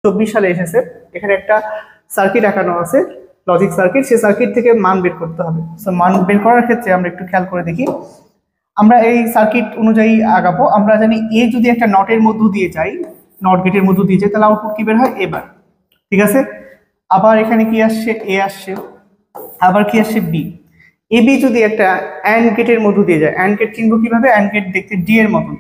2024 সালে এসেছে। এখানে একটা সার্কিট আঁকানো আছে, লজিক সার্কিট। সেই সার্কিট থেকে মান বের করতে হবে। সো মান বের করার ক্ষেত্রে আমরা একটু খেয়াল করে দেখি। আমরা এই সার্কিট অনুযায়ী আগাবো। আমরা জানি এ যদি একটা নটের মধ্য দিয়ে যাই, নট গেটের মধ্য দিয়ে যায়, তাহলে আউটপুট কি বের হয়? এবার, ঠিক আছে। আবার এখানে কি আসছে? এ আসছে। আবার কি আসছে? বি। এ বি যদি একটা অ্যান্ড গেটের মধ্য দিয়ে যায়, অ্যান্ড গেট চিনব কিভাবে? অ্যান্ড গেট দেখতে ডি এর মতন।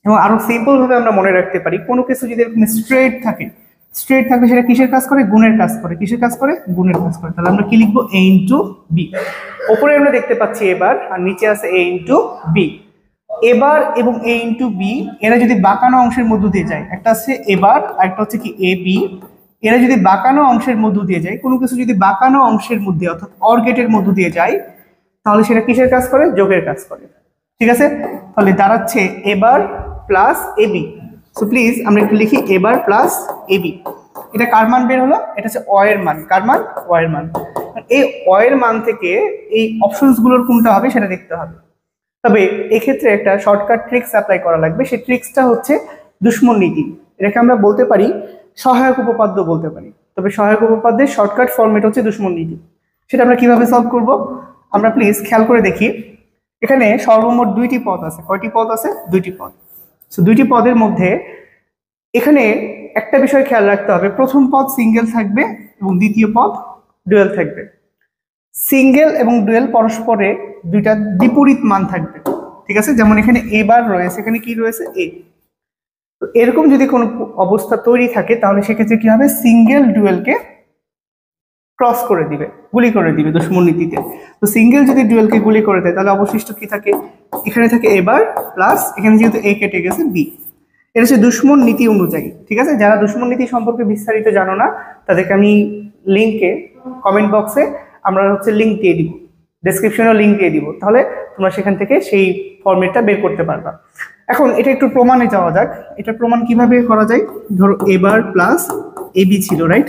এবং আরো সিম্পল ভাবে আমরা মনে রাখতে পারি, কোনো কিছু যদি এরকম স্ট্রেট থাকে, স্ট্রেট থাকলে সেটা কিসের কাজ করে? গুণের কাজ করে। কিসের কাজ করে? গুণের কাজ করে। তাহলে আমরা কি লিখবো? এ ইন্টু বি। ওপরে আমরা দেখতে পাচ্ছি এবার, আর নিচে আছে এ ইন্টু বি। এবার এবং এ ইন্টু বি এরা যদি বাঁকানো অংশের মধ্য দিয়ে যায়, একটা আছে এবার আর একটা হচ্ছে কি এ বি, এরা যদি বাঁকানো অংশের মধ্য দিয়ে যায়, কোনো কিছু যদি বাঁকানো অংশের মধ্যে অর্থাৎ অর গেটের মধ্য দিয়ে যায়, তাহলে সেটা কিসের কাজ করে? যোগের কাজ করে। ঠিক আছে, তাহলে দাঁড়াচ্ছে এবার প্লাস এবি। সো প্লিজ আমরা একটু লিখি এবার প্লাস এবি। এটা কার মান বের হলো? এটা হচ্ছে অ এর মান। কার মান? অ এর মান। এই অ এর মান থেকে এই অপশনস গুলোর কোনটা হবে সেটা দেখতে হবে। তবে এক্ষেত্রে একটা শর্টকাট ট্রিক্স অ্যাপ্লাই করা লাগবে। সেই ট্রিক্সটা হচ্ছে দুশ্মন নীতি। এটাকে আমরা বলতে পারি সহায়ক উপপাদ্য বলতে পারি। তবে সহায়ক উপপাদ্যের শর্টকাট ফরম্যাট হচ্ছে দুশ্মন নীতি। সেটা আমরা কিভাবে সলভ করব? আমরা প্লিজ খেয়াল করে দেখি। এখানে সর্বমোট 2টি পদ আছে। কয়টি পদ আছে? 2টি পদ। সো 2টি পদের মধ্যে এখানে একটা বিষয় খেয়াল রাখতে হবে, প্রথম পদ সিঙ্গেল থাকবে এবং দ্বিতীয় পদ ডুয়েল থাকবে। সিঙ্গেল এবং ডুয়েল পরস্পরে দুইটা বিপরীত মান থাকবে। ঠিক আছে, যেমন এখানে এবার রয়েছে, এখানে কি রয়েছে? এ। তো এরকম যদি কোনো অবস্থা তৈরি থাকে, তাহলে সেক্ষেত্রে কি হবে? সিঙ্গেল ডুয়েলকে ক্রস করে দিবে, গুলি করে দিবে দুশ্মন নীতিতে। তো সিঙ্গেল যদি ডুয়েলকে গুলি করে দেয়, তাহলে অবশিষ্ট কি থাকে? এখানে থাকে এবার প্লাস এখানে যেহেতু এ কেটে গেছে বি। এটা হচ্ছে দুশ্মন নীতি অনুযায়ী। ঠিক আছে, যারা দুশ্মন নীতি সম্পর্কে বিস্তারিত জানো না, তাদেরকে আমি লিঙ্কে, কমেন্ট বক্সে আমরা হচ্ছে লিঙ্ক দিয়ে দিব, ডেসক্রিপশনেও লিঙ্ক দিয়ে দিব, তাহলে তোমরা সেখান থেকে সেই ফরম্যাটটা বের করতে পারবা। এখন এটা একটু প্রমাণে যাওয়া যাক। এটা প্রমাণ কিভাবে করা যায়? ধরো এবার প্লাস এবি ছিল, রাইট?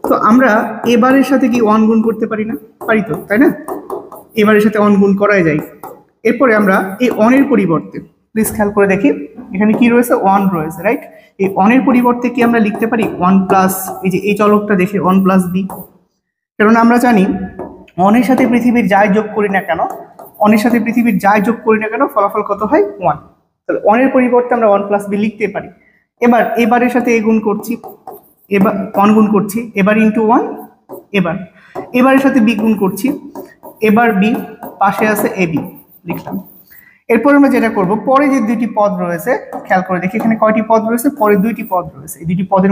তো আমরা এবারের সাথে কি 1 গুণ করতে পারি না? পারি তো, তাই না? এবারের সাথে 1 গুণ করাই যায়। এরপরে আমরা এই অনের পরিবর্তে প্লিজ খেয়াল করে দেখি, এখানে কি রয়েছে? 1 রয়েছে, রাইট? এই অনের পরিবর্তে কি আমরা লিখতে পারি 1 প্লাস, এই যে এই চলকটা দেখে 1 প্লাস বি। কারণ আমরা জানি অনের সাথে পৃথিবীর যাই যোগ করি না কেন, অনের সাথে পৃথিবীর যাই যোগ করি না কেন, ফলাফল কত হয়? 1। তাহলে অনের পরিবর্তে আমরা 1 প্লাস বি লিখতে পারি। এবার এবারের সাথে এ গুণ করছি, এবার 1 গুণ করছি, এবার ইন্টু 1, এবার এবারের সাথে বি গুণ করছি, এবার বি, পাশে আছে এ বি লিখলাম। এরপর আমরা যেটা করব, পরে যে 2টি পদ রয়েছে খেয়াল করে দেখি, এখানে কয়টি পদ রয়েছে? পরে 2টি পদ রয়েছে। এই 2টি পদের